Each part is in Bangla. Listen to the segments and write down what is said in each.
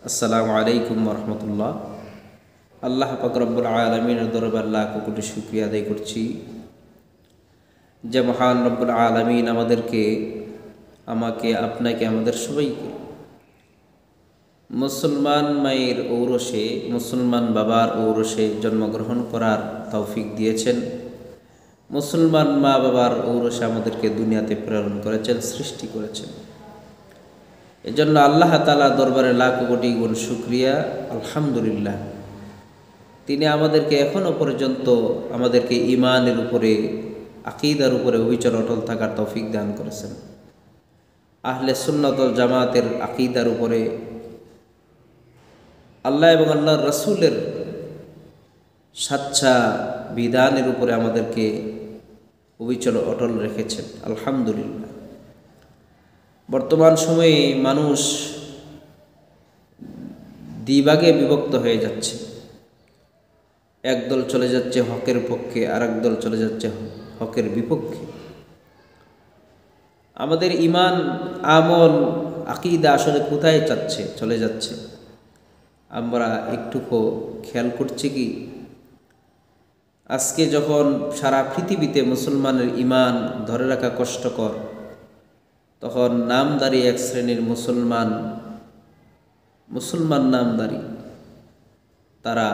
আসসালামু আলাইকুম রহমতুল্লাহ। আল্লাহ পাক রব্বুল আলামিনের দরবারে লাখ কোটি শুকরিয়া আদায় করছি যে মহান রব্বুল আলামিন আমাকে আপনাকে আমাদের সবাইকে মুসলমান মায়ের ঔরসে, মুসলমান বাবার ঔরসে জন্মগ্রহণ করার তৌফিক দিয়েছেন। মুসলমান মা বাবার ঔরসে আমাদেরকে দুনিয়াতে প্রেরণ করেছেন, সৃষ্টি করেছেন। এজন্য আল্লাহ তাআলা দরবারে লাখ কোটি গুণ শুকরিয়া, আলহামদুলিল্লাহ। তিনি আমাদেরকে এখনও পর্যন্ত আমাদেরকে ঈমানের উপরে, আকীদার উপরে অবিচল অটল থাকার তৌফিক দান করেছেন। আহলে সুন্নাত ওয়াল জামাতের আকীদার উপরে, আল্লাহ এবং আল্লাহর রাসূলের সাচ্চা বিধানের উপরে আমাদেরকে অবিচল অটল রেখেছেন, আলহামদুলিল্লাহ। বর্তমান সময়ে মানুষ দ্বিভাগে বিভক্ত হয়ে যাচ্ছে। একদল চলে যাচ্ছে হকের পক্ষে, আর একদল চলে যাচ্ছে হকের বিপক্ষে। আমাদের ঈমান, আমল, আকীদা আসলে কোথায় চলে যাচ্ছে আমরা একটুকু খেয়াল করছি কি? আজকে যখন সারা পৃথিবীতে মুসলমানের ঈমান ধরে রাখা কষ্টকর, তখন নামদারি এক শ্রেণীর মুসলমান নামদারি তারা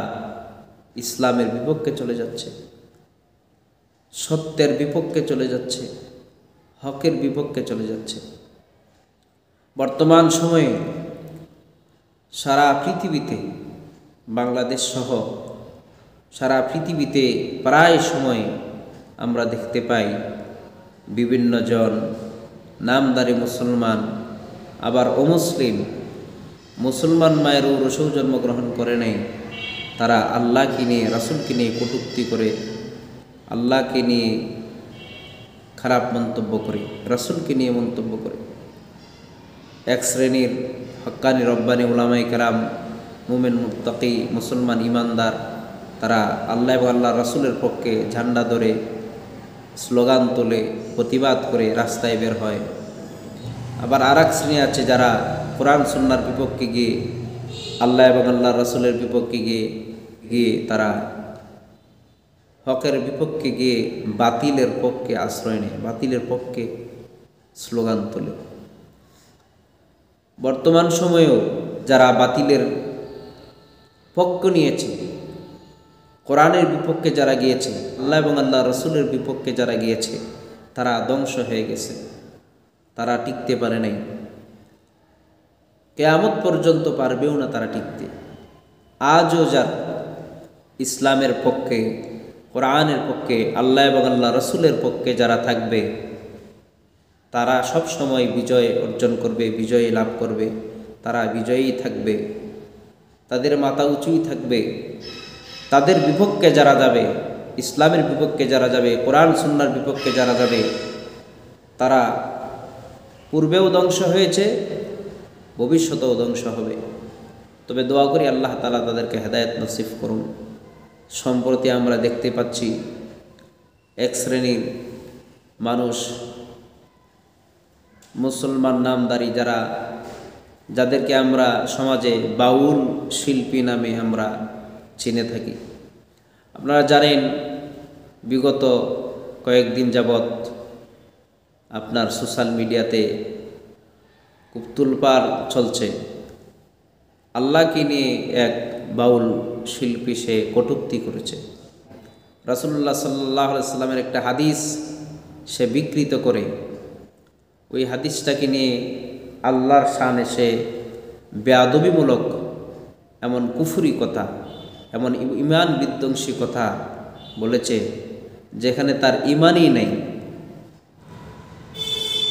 ইসলামের বিপক্ষে চলে যাচ্ছে, সত্যের বিপক্ষে চলে যাচ্ছে, হকের বিপক্ষে চলে যাচ্ছে। বর্তমান সময়ে সারা পৃথিবীতে, বাংলাদেশ সহ সারা পৃথিবীতে প্রায় সময় আমরা দেখতে পাই বিভিন্ন জন নামদারি মুসলমান, আবার অমুসলিম, মুসলমান মায়ের ঔরসেও জন্মগ্রহণ করে নেই, তারা আল্লাহকে নিয়ে, রাসূলকে নিয়ে কটূক্তি করে, আল্লাহকে নিয়ে খারাপ মন্তব্য করে, রাসূলকে নিয়ে মন্তব্য করে। এক শ্রেণীর হক্কানি রব্বানি উলামায়ে কেরাম, মুমিন মুত্তাকি মুসলমান ইমানদার, তারা আল্লাহ এবং আল্লাহ রাসূলের পক্ষে ঝান্ডা ধরে স্লোগান তোলে, প্রতিবাদ করে রাস্তায় বের হয়। আবার আর এক শ্রেণী আছে যারা কোরআন সুন্নাহর বিপক্ষে গিয়ে, আল্লাহ এবং আল্লাহ রাসূলের বিপক্ষে গিয়ে তারা হকের বিপক্ষে গিয়ে বাতিলের পক্ষে আশ্রয় নেয়, বাতিলের পক্ষে স্লোগান তোলে। বর্তমান সময়েও যারা বাতিলের পক্ষ নিয়েছে, কোরআনের বিপক্ষে যারা গিয়েছে, আল্লাহ এবং আল্লাহ রাসূলের বিপক্ষে যারা গিয়েছে, তারা ধ্বংস হয়ে গেছে, তারা টিকতে পারে নাই। কিয়ামত পর্যন্ত পারবেও না তারা টিকতে। আজও যারা ইসলামের পক্ষে, কোরআনের পক্ষে, আল্লাহ এবং আল্লাহ রাসূলের পক্ষে যারা থাকবে, তারা সব সময় বিজয় অর্জন করবে, বিজয় লাভ করবে, তারা বিজয়ী থাকবে, তাদের মাথা উঁচুই থাকবে। তাদের বিপক্ষে যারা যাবে, ইসলামের বিপক্ষে যারা যাবে, কোরআন সুন্নাহর বিপক্ষে যারা যাবে, তারা পূর্বেও ধ্বংস হয়েছে, ভবিষ্যতেও ধ্বংস হবে। তবে দোয়া করি আল্লাহ তাআলা তাদেরকে হেদায়েত নসিব করুন। সম্প্রতি আমরা দেখতে পাচ্ছি এক শ্রেণীর মানুষ, মুসলমান নামদারি যাদেরকে আমরা সমাজে বাউল শিল্পী নামে আমরা চিনে থাকি। আপনারা জানেন বিগত কয়েকদিন যাবৎ আপনার সোশ্যাল মিডিয়াতে খুব তুলপাড় চলছে। আল্লাহকে নিয়ে এক বাউল শিল্পী সে কটূক্তি করেছে। রাসূলুল্লাহ সাল্লাল্লাহু আলাইহি সাল্লামের একটা হাদিস সে বিকৃত করে, ওই হাদিসটাকে নিয়ে আল্লাহর শানে সে বেয়াদবিমূলক এমন কুফরি কথা, এমন ঈমান বিধ্বংসী কথা বলেছে, যেখানে তার ঈমানই নেই।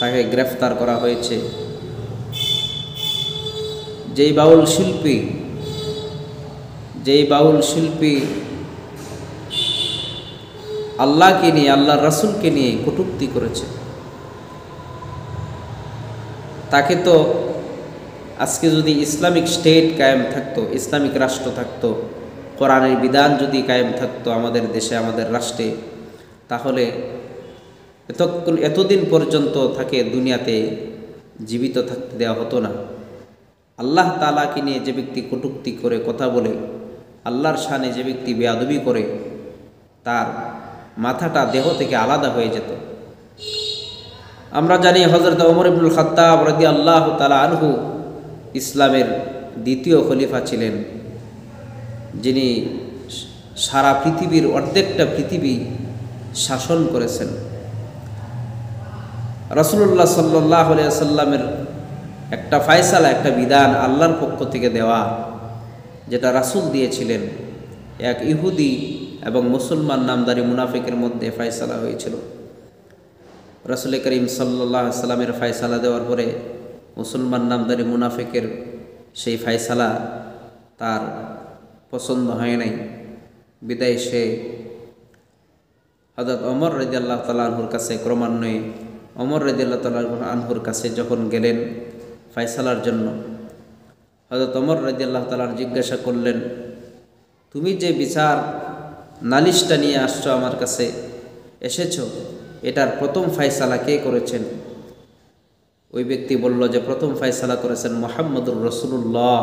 তাকে গ্রেফতার করা হয়েছে। যেই বাউল শিল্পী আল্লাহকে নিয়ে, আল্লাহর রাসূলকে নিয়ে কটূক্তি করেছে, তাকে তো আজকে যদি ইসলামিক স্টেট কায়েম থাকতো, ইসলামিক রাষ্ট্র থাকতো, কোরআনের বিধান যদি কায়েম থাকতো আমাদের দেশে, আমাদের রাষ্ট্রে, তাহলে এতদিন পর্যন্ত তাকে দুনিয়াতে জীবিত থাকতে দেওয়া হতো না। আল্লাহ তাআলাকে নিয়ে যে ব্যক্তি কটূক্তি করে কথা বলে, আল্লাহর শানে যে ব্যক্তি বেয়াদবি করে, তার মাথাটা দেহ থেকে আলাদা হয়ে যেত। আমরা জানি হযরত ওমর ইবনুল খাত্তাব রাদিয়াল্লাহু তাআলা আনহু ইসলামের দ্বিতীয় খলিফা ছিলেন, যিনি সারা পৃথিবীর অর্ধেকটা পৃথিবী শাসন করেছেন। রাসূলুল্লাহ সাল্লাল্লাহু আলাইহি ওয়াসাল্লামের একটা ফয়সালা, একটা বিধান আল্লাহর পক্ষ থেকে দেওয়া, যেটা রাসূল দিয়েছিলেন, এক ইহুদি এবং মুসলমান নামধারী মুনাফিকের মধ্যে ফয়সালা হয়েছিল। রাসূল করিম সাল্লাল্লাহু আলাইহি ওয়াসাল্লামের ফয়সালা দেওয়ার পরে মুসলমান নামধারী মুনাফিকের সেই ফয়সালা তার পছন্দ হয় নাই, বিদায় সে হযরত ওমর রাদিয়াল্লাহু তাআলা আনহুর কাছে, ক্রমান্বয়ে ওমর রাদিয়াল্লাহু তাআলা আনহুর কাছে যখন গেলেন ফয়সালার জন্য, হযরত ওমর রাদিয়াল্লাহু তাআলা জিজ্ঞাসা করলেন, তুমি যে বিচার নালিশটা নিয়ে আসছো আমার কাছে এসেছো, এটার প্রথম ফয়সালা কে করেছেন? ওই ব্যক্তি বলল যে প্রথম ফয়সালা করেছেন মুহাম্মদুর রাসূলুল্লাহ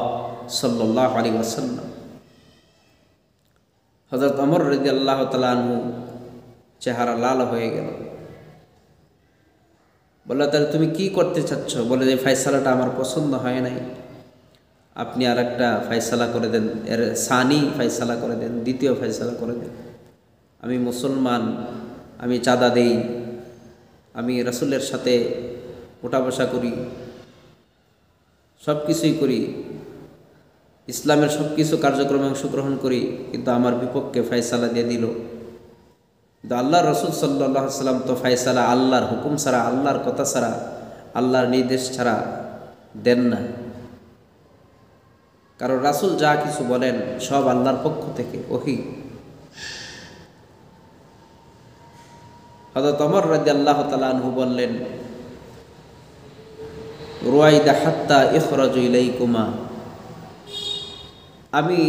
সাল্লাল্লাহু আলাইহি ওয়াসাল্লাম। হযরত ওমর রাদিয়াল্লাহু তাআলা আনহু চেহারা লাল হয়ে গেল। বলল, তাহলে তুমি কি করতে চাচ্ছ? বলে যে ফয়সালাটা আমার পছন্দ হয় নাই, আপনি আর একটা ফয়সালা করে দেন, এর সানি ফয়সালা করে দেন, দ্বিতীয় ফয়সালা করে দেন। আমি মুসলমান, আমি চাঁদা দেই, আমি রাসূলের সাথে ওঠা বসা করি, সব কিছুই করি, ইসলামের সব কিছু কার্যক্রমে অংশগ্রহণ করি, কিন্তু আমার বিপক্ষে ফয়সালা দিয়ে দিল। কিন্তু আল্লাহর রাসূল সাল্লাল্লাহু আলাইহি ওয়াসাল্লাম তো ফয়সালা আল্লাহর হুকুম ছাড়া, আল্লাহর কথা ছাড়া, আল্লাহর নির্দেশ ছাড়া দেন না। কারণ রাসূল যা কিছু বলেন সব আল্লাহর পক্ষ থেকে ওহী। হযরত ওমর রাদিয়াল্লাহু তাআলা আনহু বললেন, রুয়াইদা হাত্তা ইখরাজু ইলাইকুমা, আমি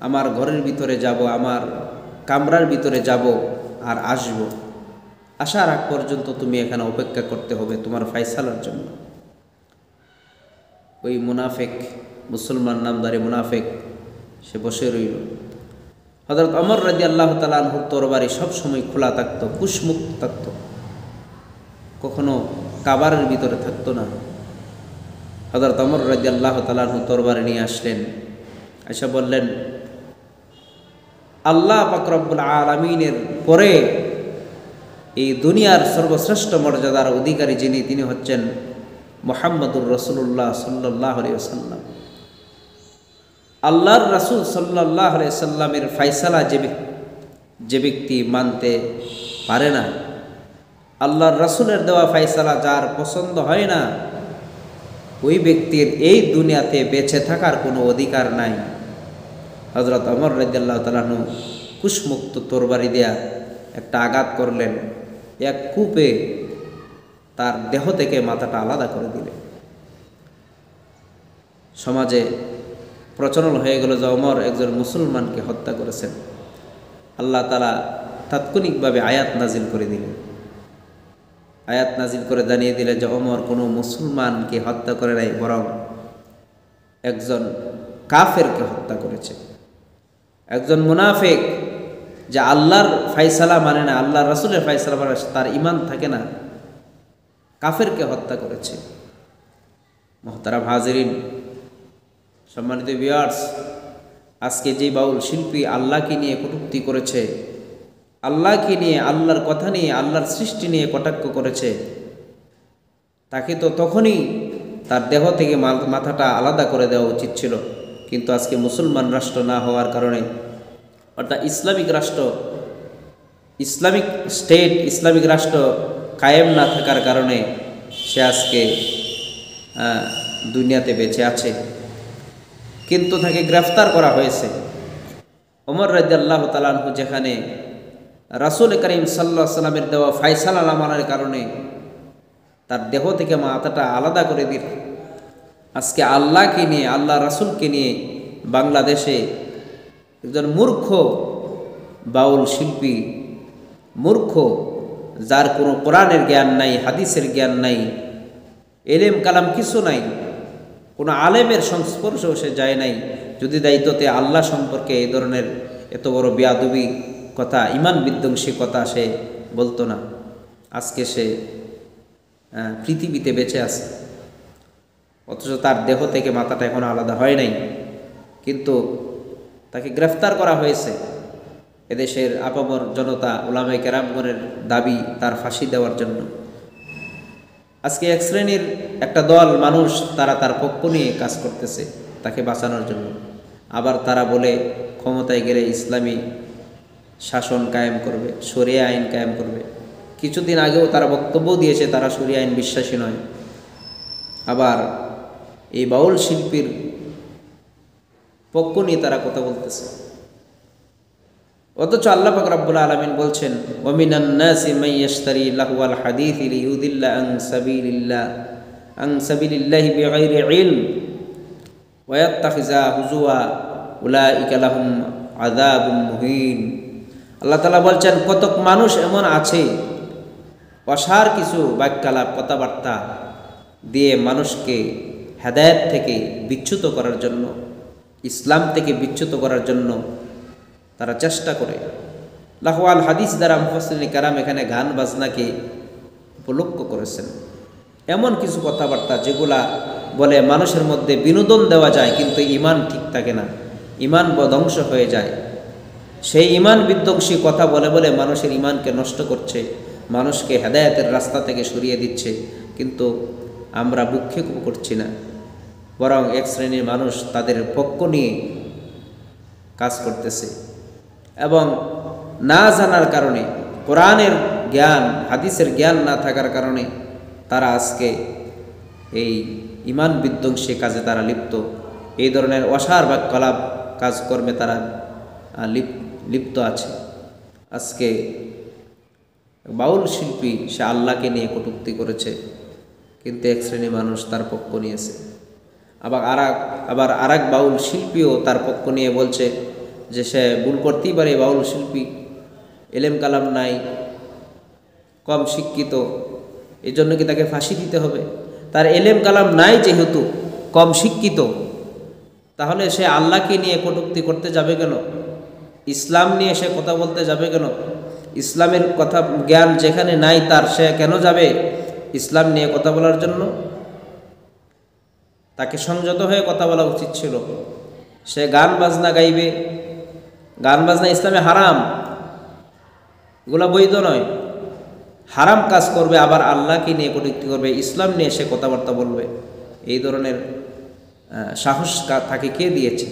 আমার ঘরের ভিতরে যাব, আমার কামরার ভিতরে যাব আর আসব, আসার আগ পর্যন্ত তুমি এখানে অপেক্ষা করতে হবে তোমার ফয়সালার জন্য। ওই মুনাফিক, মুসলমান নামধারী মুনাফিক, সে বসে রইল। হযরত ওমর রাদিয়াল্লাহু তাআলা আনহুর তরবারি সবসময় খোলা থাকতো, কুশমুক্ত থাকতো, কখনো কাবারের ভিতরে থাকতো না। হযরত ওমর রাদিয়াল্লাহু তাআলা আনহু তরবারি নিয়ে আসলেন, এসে বললেন, আল্লাহ পাক রব্বুল আলামিনের পরে এই দুনিয়ার সর্বশ্রেষ্ঠ মর্যাদার অধিকারী যিনি, তিনি হচ্ছেন মুহাম্মদুর রাসূলুল্লাহ সাল্লাল্লাহু আলাইহি ওয়াসাল্লাম। আল্লাহর রাসূল সাল্লাল্লাহু আলাইহি ওয়াসাল্লামের ফয়সালা যে ব্যক্তি মানতে পারে না, আল্লাহর রাসূলের দেওয়া ফয়সালা যার পছন্দ হয় না, ওই ব্যক্তির এই দুনিয়াতে বেঁচে থাকার কোনো অধিকার নাই। হযরত ওমর রাদিয়াল্লাহু তাআলা আনহু কুশমুক্ত তরবারি দেয়া একটা আঘাত করলেন, এক কূপে তার দেহ থেকে মাথাটা আলাদা করে দিলেন। সমাজে প্রচলন হয়ে গেল যে ওমর একজন মুসলমানকে হত্যা করেছেন। আল্লাহ তাআলা তাৎক্ষণিকভাবে আয়াত নাজিল করে দিলেন, আয়াত নাজিল করে জানিয়ে দিলেন যে ওমর কোনো মুসলমানকে হত্যা করে নাই, বরং একজন কাফেরকে হত্যা করেছে। একজন মুনাফিক যে আল্লাহর ফয়সালা মানে না, আল্লাহর রাসূলের ফয়সালা মানে তার ঈমান থাকে না, কাফেরকে হত্যা করেছে। মুহতারাম হাজিরিন, সম্মানিত ভিউয়ার্স, আজকে যে বাউল শিল্পী আল্লাহকে নিয়ে কটূক্তি করেছে, আল্লাহকে নিয়ে, আল্লাহর কথা নিয়ে, আল্লাহর সৃষ্টি নিয়ে কটাক্ষ করেছে, তাকে তো তখনই তার দেহ থেকে মাথাটা আলাদা করে দেওয়া উচিত ছিল। কিন্তু আজকে মুসলমান রাষ্ট্র না হওয়ার কারণে, অর্থাৎ ইসলামিক রাষ্ট্র, ইসলামিক স্টেট, ইসলামিক রাষ্ট্র কায়েম না থাকার কারণে সে আজকে দুনিয়াতে বেঁচে আছে, কিন্তু তাকে গ্রেফতার করা হয়েছে। ওমর রাদিয়াল্লাহু তাআলা আনহু যেখানে রাসূল করিম সাল্লাল্লাহু আলাইহি ওয়াসাল্লামের দেওয়া ফয়সালা না মানার কারণে তার দেহ থেকে মাথাটা আলাদা করে দিল, আজকে আল্লাহকে নিয়ে, আল্লাহ রাসূলকে নিয়ে বাংলাদেশে একজন মূর্খ বাউল শিল্পী, মূর্খ, যার কোনো কোরআনের জ্ঞান নাই, হাদিসের জ্ঞান নাই, এলেম কালাম কিছু নাই, কোনো আলেমের সংস্পর্শেও সে যায় নাই যদি দায়িত্বতে আল্লাহ সম্পর্কে এই ধরনের এত বড় বেয়াদবি কথা, ইমান বিধ্বংসী কথা সে বলতো না। আজকে সে পৃথিবীতে বেঁচে আছে, অথচ তার দেহ থেকে মাথাটা এখনো আলাদা হয় নাই, কিন্তু তাকে গ্রেফতার করা হয়েছে। এদেশের আপামর জনতা, উলামায়ে কেরামগণের দাবি তার ফাঁসি দেওয়ার জন্য। আজকে এক শ্রেণীর একটা দল মানুষ তারা তার পক্ষ নিয়ে কাজ করতেছে তাকে বাঁচানোর জন্য। আবার তারা বলে ক্ষমতায় গেলে ইসলামী শাসন কায়েম করবে, শরিয়া আইন কায়েম করবে। কিছুদিন আগেও তারা বক্তব্য দিয়েছে তারা শরিয়া আইন বিশ্বাসী নয়। আবার এই বাউল শিল্পীর পক্ষ নিয়ে তারা কথা বলতেছে, অথচ আল্লাহ পাক রব্বুল আলামিন বলছেন, ওয়া মিনান নাসি মান ইয়াশতারি লাহওয়াল হাদীসি লিয়ুদিল্লা আন সাবিলিল্লাহি বিগাইরি ইলম ওয়া ইয়াত্তাখিযা হুজুয়া উলাইকা লাহুম আযাবুম মুহিন। আল্লাহ তাআলা বলছেন, কতক মানুষ এমন আছে অসার কিছু বাক্যালাপ কথাবার্তা দিয়ে মানুষকে হেদায়েত থেকে বিচ্যুত করার জন্য, ইসলাম থেকে বিচ্যুত করার জন্য তারা চেষ্টা করে। লাহওয়াল হাদিস দ্বারা মুফাসসিরিনে কেরাম এখানে গান বাজনাকে উপলক্ষ করেছেন। এমন কিছু কথাবার্তা যেগুলা বলে মানুষের মধ্যে বিনোদন দেওয়া যায়, কিন্তু ইমান ঠিক থাকে না, ইমান ধ্বংস হয়ে যায়। সেই ইমান বিধ্বংসী কথা বলে বলে মানুষের ইমানকে নষ্ট করছে, মানুষকে হেদায়েতের রাস্তা থেকে সরিয়ে দিচ্ছে, কিন্তু আমরা ভ্রূক্ষেপ করছি না, বরং এক শ্রেণীর মানুষ তাদের পক্ষ নিয়ে কাজ করতেছে। এবং না জানার কারণে, কোরআনের জ্ঞান হাদিসের জ্ঞান না থাকার কারণে তারা আজকে এই ইমান বিধ্বংসী কাজে তারা লিপ্ত, এই ধরনের অসার বা কলাপ কাজকর্মে তারা লিপ্ত আছে। আজকে বাউল শিল্পী সে আল্লাহকে নিয়ে কটূক্তি করেছে, কিন্তু এক শ্রেণী মানুষ তার পক্ষ নিয়েছে। আবার আর এক বাউল শিল্পীও তার পক্ষ নিয়ে বলছে যে সে ভুল করতেই পারে, বাউল শিল্পী এলেম কালাম নাই, কম শিক্ষিত, এই জন্য কি তাকে ফাঁসি দিতে হবে? তার এলেম কালাম নাই যেহেতু, কম শিক্ষিত, তাহলে সে আল্লাহকে নিয়ে কটূক্তি করতে যাবে কেন? ইসলাম নিয়ে সে কথা বলতে যাবে কেন? ইসলামের কথা জ্ঞান যেখানে নাই তার, সে কেন যাবে ইসলাম নিয়ে কথা বলার জন্য? তাকে সংযত হয়ে কথা বলা উচিত ছিল। সে গান বাজনা গাইবে, গান বাজনা ইসলামে হারাম, এগুলা বৈধ নয়, হারাম কাজ করবে, আবার আল্লাহকে নিয়ে কটূক্তি করবে, ইসলাম নিয়ে সে কথাবার্তা বলবে। এই ধরনের সাহস তাকে কে দিয়েছে?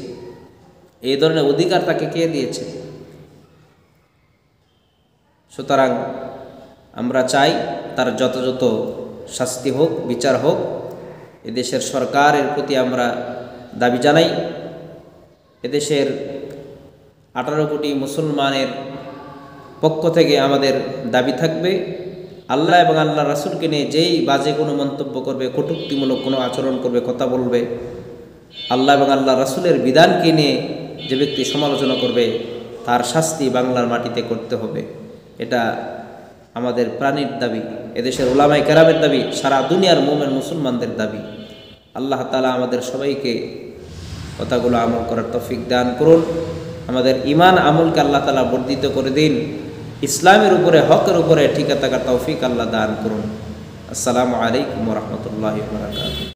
এই ধরনের অধিকার তাকে কে দিয়েছে? সুতরাং আমরা চাই তার যথাযথ শাস্তি হোক, বিচার হোক। এদেশের সরকারের প্রতি আমরা দাবি জানাই, এদেশের 18 কোটি মুসলমানের পক্ষ থেকে আমাদের দাবি থাকবে, আল্লাহ এবং আল্লাহ রাসূলকে নিয়ে যেই বাজে কোনো মন্তব্য করবে, কটূক্তিমূলক কোনো আচরণ করবে, কথা বলবে, আল্লাহ এবং আল্লাহ রাসূলের বিধানকে নিয়ে যে ব্যক্তি সমালোচনা করবে, তার শাস্তি বাংলার মাটিতে করতে হবে। এটা আমাদের প্রাণীর দাবি, এদেশের উলামায়ে কেরামের দাবি, সারা দুনিয়ার মুমিন মুসলমানদের দাবি। আল্লাহ তাআলা আমাদের সবাইকে কথাগুলো আমল করার তৌফিক দান করুন। আমাদের ঈমান আমলকে আল্লাহ তাআলা বর্ধিত করে দিন। ইসলামের উপরে, হকের উপরে টিকে থাকার তৌফিক আল্লাহ দান করুন। আসসালামু আলাইকুম ওয়া রাহমাতুল্লাহি ওয়া বারাকাতুহু।